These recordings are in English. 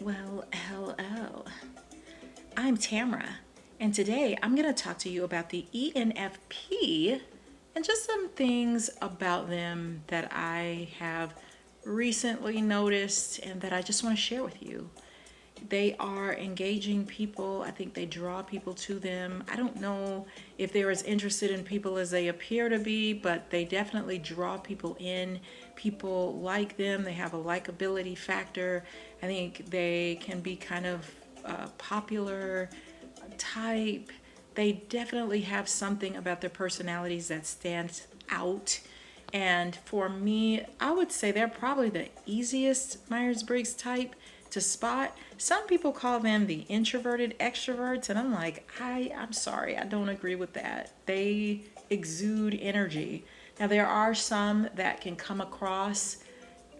Well, hello. I'm Tamara, and today I'm going to talk to you about the ENFP and just some things about them that I have recently noticed and that I just want to share with you. They are engaging people. I think they draw people to them. I don't know if they're as interested in people as they appear to be, but they definitely draw people in. People like them. They have a likability factor. I think they can be kind of popular type. They definitely have something about their personalities that stands out. And for me, I would say they're probably the easiest Myers Briggs type to spot. Some people call them the introverted extroverts, and I'm like, I'm sorry, I don't agree with that. They exude energy. Now, there are some that can come across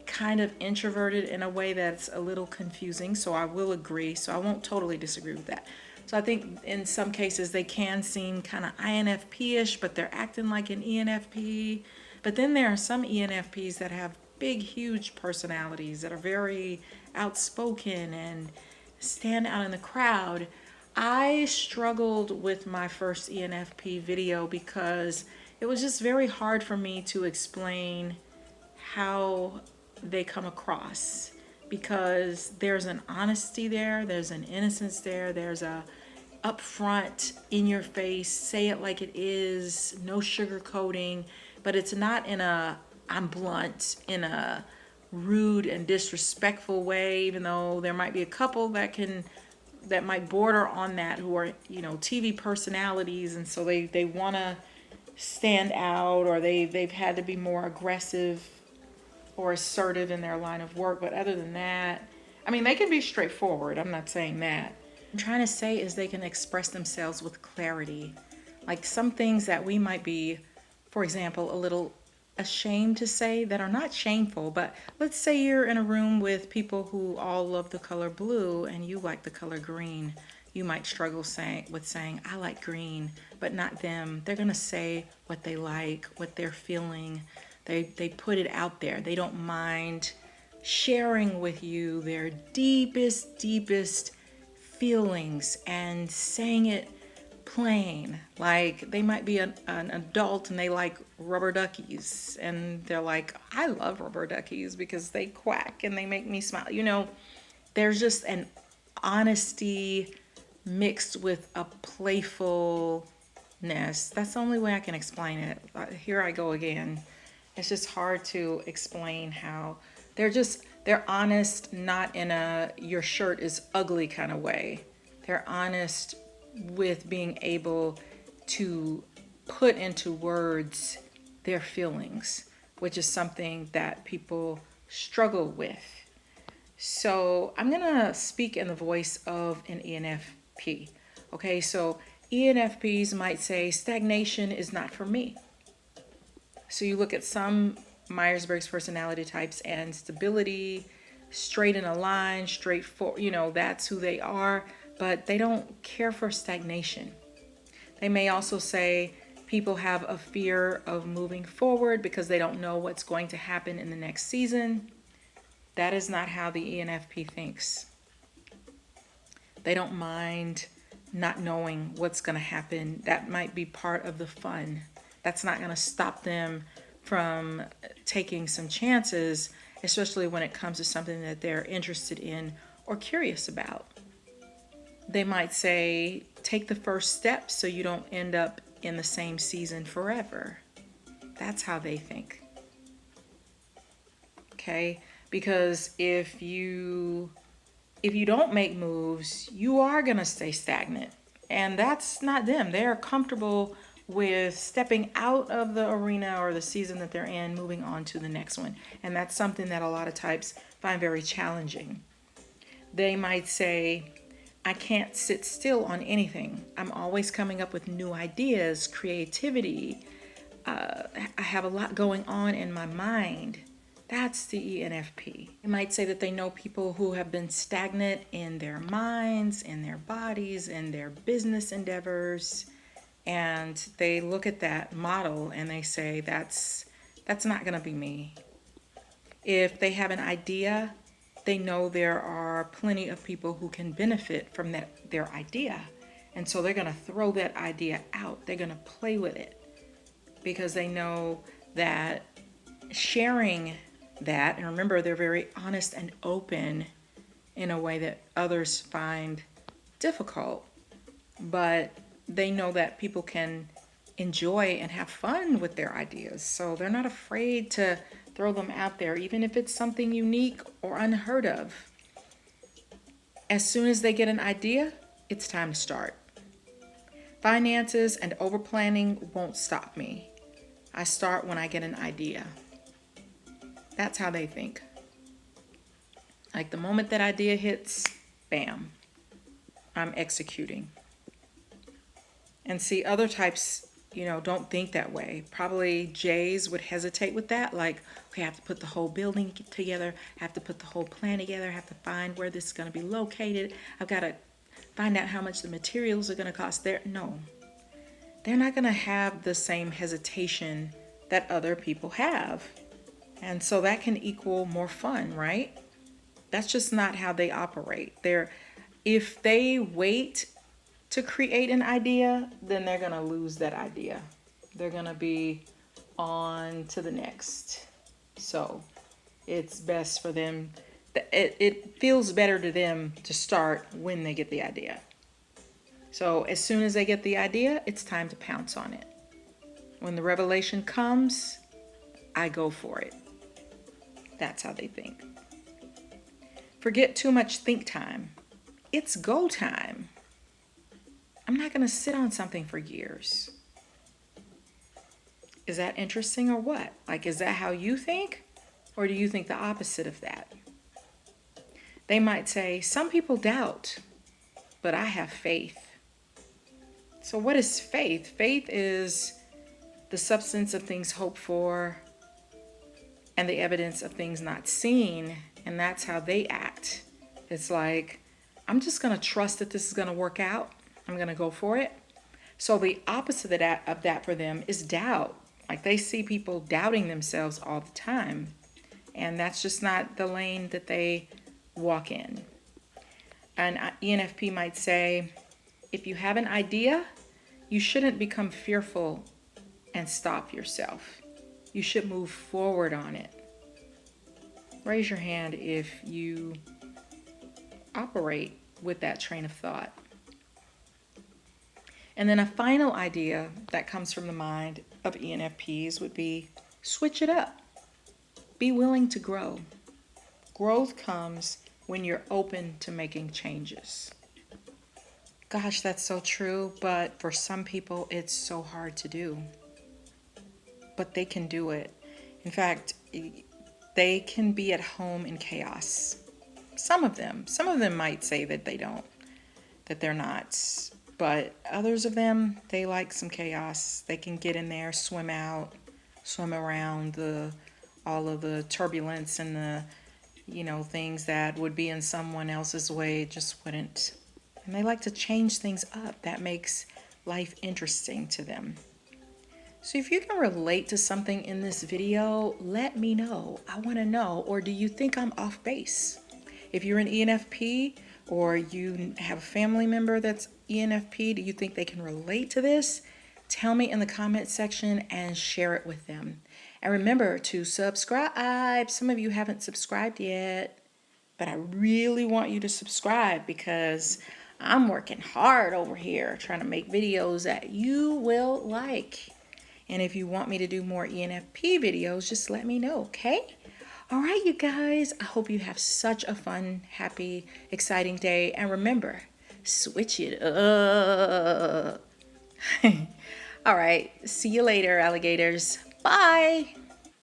kind of introverted in a way that's a little confusing, so I will agree. So I won't totally disagree with that. So I think in some cases they can seem kind of INFP-ish, but they're acting like an ENFP. But then there are some ENFPs that have big, huge personalities that are very outspoken and stand out in the crowd. I struggled with my first ENFP video because it was just very hard for me to explain how they come across, because there's an honesty there, there's an innocence there, there's a upfront, in your face, say it like it is, no sugarcoating, but it's not in a I'm blunt, in a rude and disrespectful way, even though there might be a couple that might border on that, who are, TV personalities, and so they want to stand out, or they've had to be more aggressive or assertive in their line of work. But other than that, I mean, they can be straightforward. I'm not saying that. What I'm trying to say is they can express themselves with clarity. Like some things that we might be, for example, a little ashamed to say that are not shameful, but let's say you're in a room with people who all love the color blue and you like the color green. You might struggle with saying, I like green, but not them. They're going to say what they like, what they're feeling. They put it out there. They don't mind sharing with you their deepest feelings and saying it plain. Like they might be an adult and they like rubber duckies, and they're like, I love rubber duckies because they quack and they make me smile. There's just an honesty mixed with a playfulness. That's the only way I can explain it. Here I go again. It's just hard to explain how they're honest, not in a your shirt is ugly kind of way. They're honest with being able to put into words their feelings, which is something that people struggle with. So I'm gonna speak in the voice of an ENFP. Okay, so ENFPs might say stagnation is not for me. So you look at some Myers-Briggs personality types, and stability, straight in a line, straight for, that's who they are, but they don't care for stagnation. They may also say people have a fear of moving forward because they don't know what's going to happen in the next season. That is not how the ENFP thinks. They don't mind not knowing what's going to happen. That might be part of the fun. That's not going to stop them from taking some chances, especially when it comes to something that they're interested in or curious about. They might say, take the first step so you don't end up in the same season forever. That's how they think. Okay? Because if you don't make moves, you are going to stay stagnant. And that's not them. They're comfortable with stepping out of the arena or the season that they're in, moving on to the next one. And that's something that a lot of types find very challenging. They might say, I can't sit still on anything. I'm always coming up with new ideas, creativity. I have a lot going on in my mind. That's the ENFP. They might say that they know people who have been stagnant in their minds, in their bodies, in their business endeavors, and they look at that model and they say, that's not going to be me. If they have an idea they know there are plenty of people who can benefit from their idea. And so they're going to throw that idea out. They're going to play with it because they know that sharing that, and remember, they're very honest and open in a way that others find difficult, but they know that people can enjoy and have fun with their ideas. So they're not afraid to throw them out there, even if it's something unique or unheard of. As soon as they get an idea, it's time to start. Finances and over planning won't stop me. I start when I get an idea. That's how they think. Like the moment that idea hits, bam, I'm executing. And see, other types, don't think that way. Probably J's would hesitate with that. Like, okay, I have to put the whole building together. I have to put the whole plan together. I have to find where this is going to be located. I've got to find out how much the materials are going to cost. No, they're not going to have the same hesitation that other people have. And so that can equal more fun, right? That's just not how they operate. If they wait to create an idea, then they're going to lose that idea. They're going to be on to the next. So it's best for them. It feels better to them to start when they get the idea. So as soon as they get the idea, it's time to pounce on it. When the revelation comes, I go for it. That's how they think. Forget too much think time. It's go time. I'm not going to sit on something for years. Is that interesting or what? Like, is that how you think? Or do you think the opposite of that? They might say, some people doubt, but I have faith. So what is faith? Faith is the substance of things hoped for and the evidence of things not seen. And that's how they act. It's like, I'm just going to trust that this is going to work out. I'm going to go for it. So the opposite of that for them is doubt. Like they see people doubting themselves all the time. And that's just not the lane that they walk in. An ENFP might say, if you have an idea, you shouldn't become fearful and stop yourself. You should move forward on it. Raise your hand if you operate with that train of thought. And then a final idea that comes from the mind of ENFPs would be switch it up. Be willing to grow. Growth comes when you're open to making changes. Gosh, that's so true, but for some people it's so hard to do. But they can do it. In fact, they can be at home in chaos. Some of them might say that they don't, that they're not. But others of them, they like some chaos. They can get in there, swim out, swim around all of the turbulence and the, things that would be in someone else's way, just wouldn't. And they like to change things up. That makes life interesting to them. So if you can relate to something in this video, let me know. I want to know. Or do you think I'm off base? If you're an ENFP or you have a family member that's ENFP, do you think they can relate to this? Tell me in the comment section and share it with them. And remember to subscribe. Some of you haven't subscribed yet, but I really want you to subscribe because I'm working hard over here trying to make videos that you will like. And if you want me to do more ENFP videos, just let me know, okay? All right, you guys, I hope you have such a fun, happy, exciting day. And remember, switch it up. All right, see you later, alligators. Bye.